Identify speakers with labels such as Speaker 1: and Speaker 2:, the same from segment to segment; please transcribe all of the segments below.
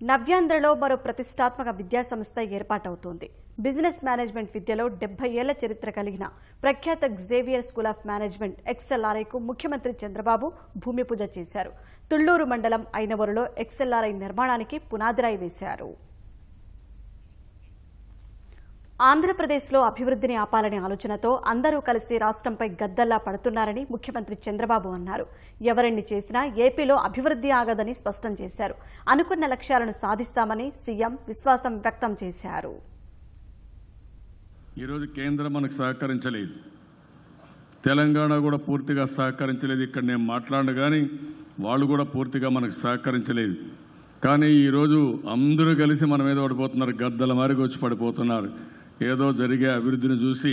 Speaker 1: నవ్యాంధ్రలో మరో ప్రతిష్టాత్మక విద్యాసంస్థ ఏర్పాటవుతోంది. బిజినెస్ మేనేజ్మెంట్ విద్యలో 70 ఏళ్ల చరిత్ర కలిగిన ప్రఖ్యాత జేవియర్ స్కూల్ ఆఫ్ మేనేజ్మెంట్ XLRIకు ముఖ్యమంత్రి చంద్రబాబు భూమి పూజ చేశారు. తుళ్లూరు మండలం ఐనవరులో XLRI నిర్మాణానికి పునాదిరాయి వేశారు. ఆంధ్రప్రదేశ్లో అభివృద్ధిని ఆపాలనే ఆలోచనతో అందరూ కలిసి రాష్ట్రంపై గద్దల్లా పడుతున్నారని ముఖ్యమంత్రి చంద్రబాబు అన్నారు. ఎవరెన్ని చేసినా ఏపీలో అభివృద్ధి ఆగదని స్పష్టం చేశారు. అనుకున్న లక్ష్యాలను సాధిస్తామని సీఎం విశ్వాసం వ్యక్తం చేశారు.
Speaker 2: ఈరోజు కేంద్రం మనకు సహకరించలేదు, తెలంగాణ కూడా పూర్తిగా సహకరించలేదు. ఇక్కడ నేను మాట్లాడను కానీ వాళ్ళు కూడా పూర్తిగా మనకు సహకరించలేదు. కానీ ఈరోజు అందరూ కలిసి మన మీద పడిపోతున్నారు, గద్దల మారికి వచ్చి పడిపోతున్నారు. ఏదో జరిగే అభివృద్ధిని చూసి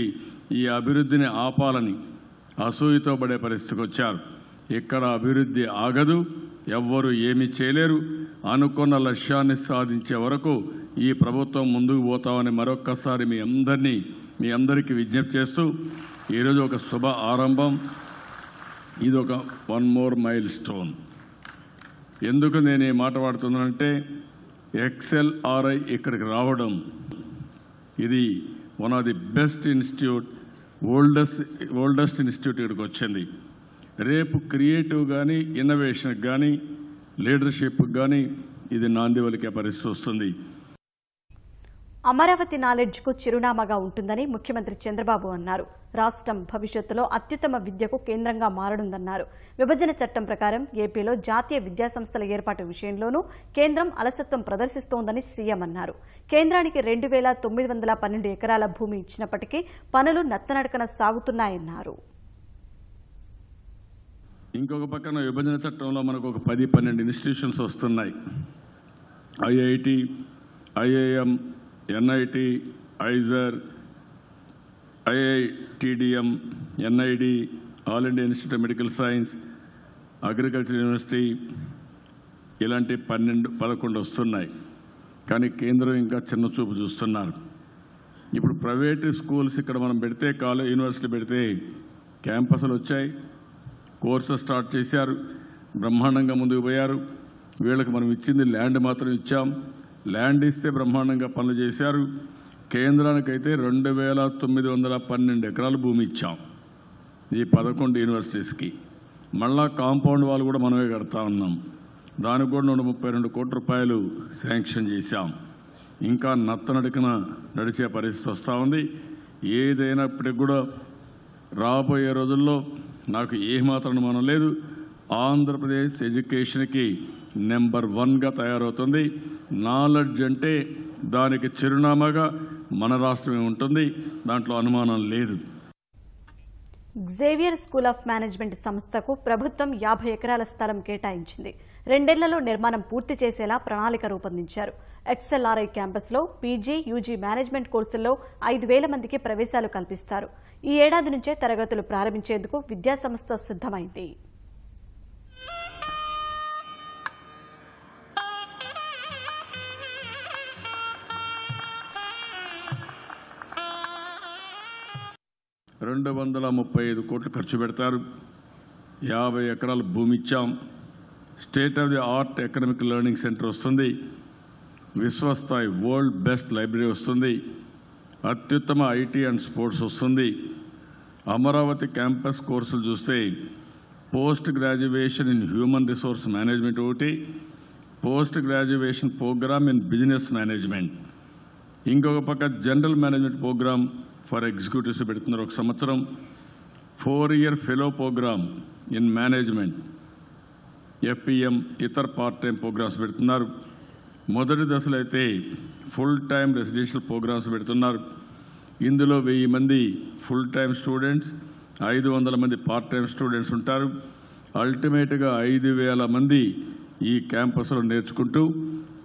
Speaker 2: ఈ అభివృద్ధిని ఆపాలని అసూయతో పడే పరిస్థితికి వచ్చారు. ఇక్కడ అభివృద్ధి ఆగదు, ఎవ్వరూ ఏమీ చేయలేరు. అనుకున్న లక్ష్యాన్ని సాధించే వరకు ఈ ప్రభుత్వం ముందుకు పోతామని మరొక్కసారి మీ అందరికీ విజ్ఞప్తి చేస్తూ ఈరోజు ఒక శుభ ఆరంభం. ఇది ఒక 1 more milestone. ఎందుకు నేను ఈ మాట వాడుతున్నానంటే XLRI ఇక్కడికి రావడం ఇది one of the best institute, oldest institute ఇక్కడికి వచ్చింది. రేపు క్రియేటివ్ కానీ ఇన్నోవేషన్ కానీ లీడర్షిప్ కానీ ఇది నాంది పలికే పరిస్థితి వస్తుంది.
Speaker 1: అమరావతి నాలెడ్జ్కు చిరునామాగా ఉంటుందని ముఖ్యమంత్రి చంద్రబాబు అన్నారు. రాష్ట్రం భవిష్యత్తులో అత్యుత్తమ విద్యకు కేంద్రంగా మారనుందన్నారు. విభజన చట్టం ప్రకారం ఏపీలో జాతీయ విద్యాసంస్థల ఏర్పాటు విషయంలోనూ కేంద్రం అలసత్వం ప్రదర్శిస్తోందని సీఎం అన్నారు. కేంద్రానికి 2912 ఎకరాల భూమి ఇచ్చినప్పటికీ పనులు నత్తనడకన సాగుతున్నాయన్నారు.
Speaker 2: ఇంకొక పక్కన విభజన చట్టంలో మనకు ఒక 10-12 ఇన్స్టిట్యూషన్స్ వస్తున్నాయి. IIT, IIM, NIT, IISER, IITDM, NID, all India institute of medical science, agriculture university, ఇలాంటి 12-11 వస్తున్నాయి. కానీ కేంద్రం ఇంకా చిన్న చూపు చూస్తున్నారు. ఇప్పుడు ప్రైవేట్ స్కూల్స్ ఇక్కడ మనం పెడితే, యూనివర్సిటీ పెడితే క్యాంపస్లు వచ్చాయి, కోర్సు స్టార్ట్ చేశారు, బ్రహ్మాండంగా ముందుకు పోయారు. వీళ్ళకి మనం ఇచ్చింది ల్యాండ్ మాత్రం ఇచ్చాం. ల్యాండ్ ఇస్తే బ్రహ్మాండంగా పనులు చేశారు. కేంద్రానికైతే 2912 ఎకరాల భూమి ఇచ్చాం ఈ 11 యూనివర్సిటీస్కి. మళ్ళా కాంపౌండ్ వాళ్ళు కూడా మనమే కడతా ఉన్నాం. దానికి కూడా 132 కోట్ల రూపాయలు శాంక్షన్ చేశాం. ఇంకా నత్తనడికన నడిచే పరిస్థితి వస్తూ ఉంది. ఏదైనప్పటికి కూడా రాబోయే రోజుల్లో నాకు ఏమాత్రం అనుమానం లేదు, ఆంధ్రప్రదేశ్ ఎడ్యుకేషన్కి నెంబర్ 1గా తయారవుతుంది. నాలెడ్జ్ అంటే దానికి చిరునామాగా మన రాష్ట్రమే ఉంటుంది, దాంట్లో అనుమానం లేదు.
Speaker 1: జేవియర్ స్కూల్ ఆఫ్ మేనేజ్మెంట్ సంస్థకు ప్రభుత్వం 50 ఎకరాల స్థలం కేటాయించింది. 2 ఏళ్లలో నిర్మాణం పూర్తి చేసేలా ప్రణాళిక రూపొందించారు. XLRI క్యాంపస్లో PG, UG మేనేజ్మెంట్ కోర్సుల్లో 5000 మందికి ప్రవేశాలు కల్పిస్తారు. ఈ ఏడాది నుంచే తరగతులు ప్రారంభించేందుకు విద్యాసంస్థ సిద్ధమైంది.
Speaker 2: $235 కోట్లు ఖర్చు పెడతారు. 50 ఎకరాల భూమి ఇచ్చాం. State of the art economic learning centre వస్తుంది. విశ్వస్థాయి వరల్డ్ బెస్ట్ లైబ్రరీ వస్తుంది. అత్యుత్తమ IT అండ్ స్పోర్ట్స్ వస్తుంది. అమరావతి క్యాంపస్ కోర్సులు చూస్తే post graduation in human resource management ఒకటి, post graduation program in business management, ఇంకొక పక్క general management program for executives పెడుతున్నారు. 1 సంవత్సరం 4-year fellow program in management, FPM, ఇతర పార్ట్ టైం ప్రోగ్రామ్స్ పెడుతున్నారు. మొదటి దశలో అయితే ఫుల్ టైం రెసిడెన్షియల్ ప్రోగ్రామ్స్ పెడుతున్నారు. ఇందులో 1000 మంది ఫుల్ టైం స్టూడెంట్స్, 500 మంది పార్ట్ టైం స్టూడెంట్స్ ఉంటారు. అల్టిమేట్గా 5000 మంది ఈ క్యాంపస్లో నేర్చుకుంటూ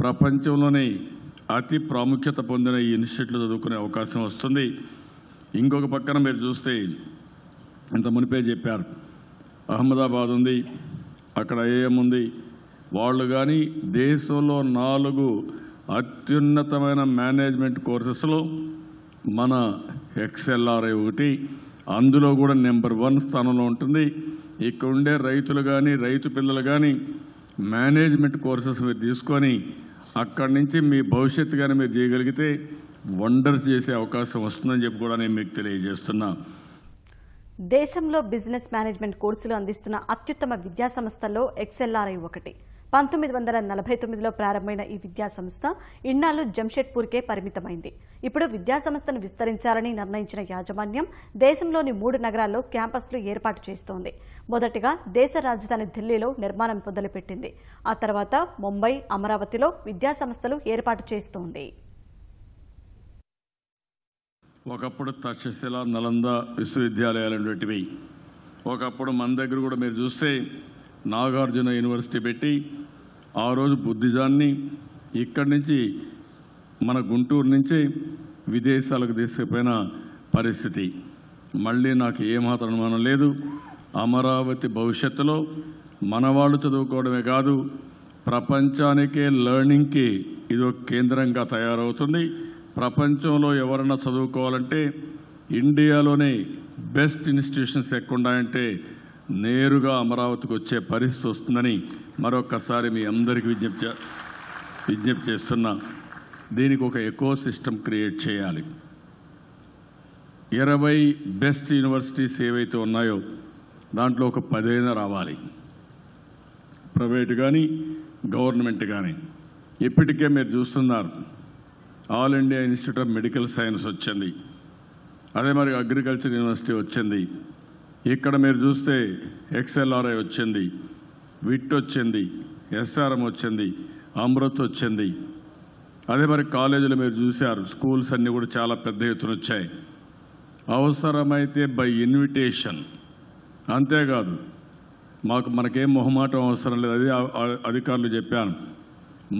Speaker 2: ప్రపంచంలోనే అతి ప్రాముఖ్యత పొందిన ఈ ఇన్స్టిట్యూట్లో చదువుకునే అవకాశం వస్తుంది. ఇంకొక పక్కన మీరు చూస్తే ఇంత మునిపే చెప్పారు, అహ్మదాబాద్ ఉంది, అక్కడ IIM ఉంది. వాళ్ళు కానీ దేశంలో 4 అత్యున్నతమైన మేనేజ్మెంట్ కోర్సెస్లో మన XLRI ఒకటి, అందులో కూడా నెంబర్ 1 స్థానంలో ఉంటుంది. ఇక్కడ ఉండే రైతులు కానీ రైతు పిల్లలు కానీ మేనేజ్మెంట్ కోర్సెస్ మీరు తీసుకొని అక్కడి నుంచి మీ భవిష్యత్తు కానీ మీరు చేయగలిగితే వండర్స్ చేసే అవకాశం వస్తుందని చెప్పి కూడా నేను మీకు తెలియజేస్తున్నా.
Speaker 1: దేశంలో బిజినెస్ మేనేజ్మెంట్ కోర్సులు అందిస్తున్న అత్యుత్తమ విద్యా సంస్థల్లో XLRI ఒకటి. 1949లో ప్రారంభమైన ఈ విద్యా సంస్థ ఇన్నాళ్లు జంషెడ్పూర్కే పరిమితమైంది. ఇప్పుడు విద్యా సంస్థను విస్తరించాలని నిర్ణయించిన యాజమాన్యం దేశంలోని 3 నగరాల్లో క్యాంపస్లు ఏర్పాటు చేస్తోంది. మొదటిగా దేశ రాజధాని ఢిల్లీలో నిర్మాణం మొదలుపెట్టింది. ఆ తర్వాత ముంబై, అమరావతిలో విద్యా సంస్థలు ఏర్పాటు చేస్తోంది.
Speaker 2: ఒకప్పుడు తక్షశిల, నలంద విశ్వవిద్యాలయాలటువంటివి. ఒకప్పుడు మన దగ్గర కూడా మీరు చూస్తే నాగార్జున యూనివర్సిటీ పెట్టి ఆ రోజు బుద్ధిజాన్ని ఇక్కడి నుంచి మన గుంటూరు నుంచి విదేశాలకు తీసుకుపోయిన పరిస్థితి. మళ్ళీ నాకు ఏమాత్రం అనుమానం లేదు, అమరావతి భవిష్యత్తులో మనవాళ్ళు చదువుకోవడమే కాదు, ప్రపంచానికే లెర్నింగ్కి ఇది ఒక కేంద్రంగా తయారవుతుంది. ప్రపంచంలో ఎవరన్నా చదువుకోవాలంటే ఇండియాలోనే బెస్ట్ ఇన్స్టిట్యూషన్స్ ఎక్కడున్నాయంటే నేరుగా అమరావతికి వచ్చే పరిస్థితి వస్తుందని మరొకసారి మీ అందరికీ విజ్ఞప్తి చేస్తున్నా. దీనికి ఒక ఎకో సిస్టమ్ క్రియేట్ చేయాలి. 20 బెస్ట్ యూనివర్సిటీస్ ఏవైతే ఉన్నాయో దాంట్లో ఒక 10 రావాలి, ప్రైవేట్ కానీ గవర్నమెంట్ కానీ. ఇప్పటికే మీరు చూస్తున్నారు, all India institute of medical science వచ్చింది, అదే మరి అగ్రికల్చర్ యూనివర్సిటీ వచ్చింది. ఇక్కడ మీరు చూస్తే XLRI వచ్చింది, విట్ వచ్చింది, SRM వచ్చింది, అమృత్ వచ్చింది. అదే మరి కాలేజీలు మీరు చూశారు, స్కూల్స్ అన్నీ కూడా చాలా పెద్ద ఎత్తున వచ్చాయి. అవసరమైతే బై ఇన్విటేషన్, అంతేకాదు మనకేం మొహమాటం అవసరం లేదు. అది అధికారులు చెప్పాను,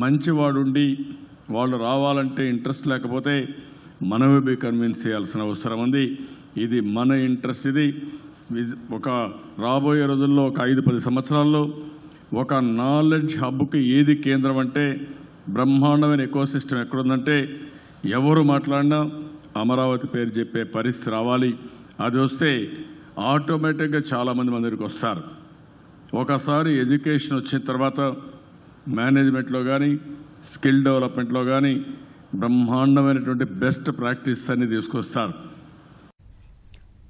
Speaker 2: మంచివాడుండి వాళ్ళు రావాలంటే ఇంట్రెస్ట్ లేకపోతే మనమే కన్విన్స్ చేయాల్సిన అవసరం ఉంది. ఇది మన ఇంట్రెస్ట్. ఇది ఒక రాబోయే రోజుల్లో ఒక 5-10 సంవత్సరాల్లో ఒక నాలెడ్జ్ హబ్కి ఏది కేంద్రం అంటే బ్రహ్మాండమైన ఎకో సిస్టమ్ ఎక్కడుందంటే ఎవరు మాట్లాడినా అమరావతి పేరు చెప్పే పరిస్థితి రావాలి. అది వస్తే ఆటోమేటిక్గా చాలామంది మన దగ్గరికి వస్తారు. ఒకసారి ఎడ్యుకేషన్ వచ్చిన తర్వాత మేనేజ్మెంట్లో కానీ స్కిల్ డెవలప్మెంట్లో కానీ బ్రహ్మాండమైనటువంటి బెస్ట్ ప్రాక్టీస్ అన్ని తీసుకొస్తారు.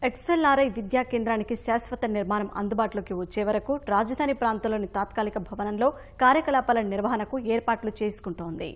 Speaker 1: XLRI విద్యా కేంద్రానికి శాశ్వత నిర్మాణం అందుబాటులోకి వచ్చే వరకు రాజధాని ప్రాంతంలోని తాత్కాలిక భవనంలో కార్యకలాపాల నిర్వహణకు ఏర్పాట్లు చేసుకుంటోంది.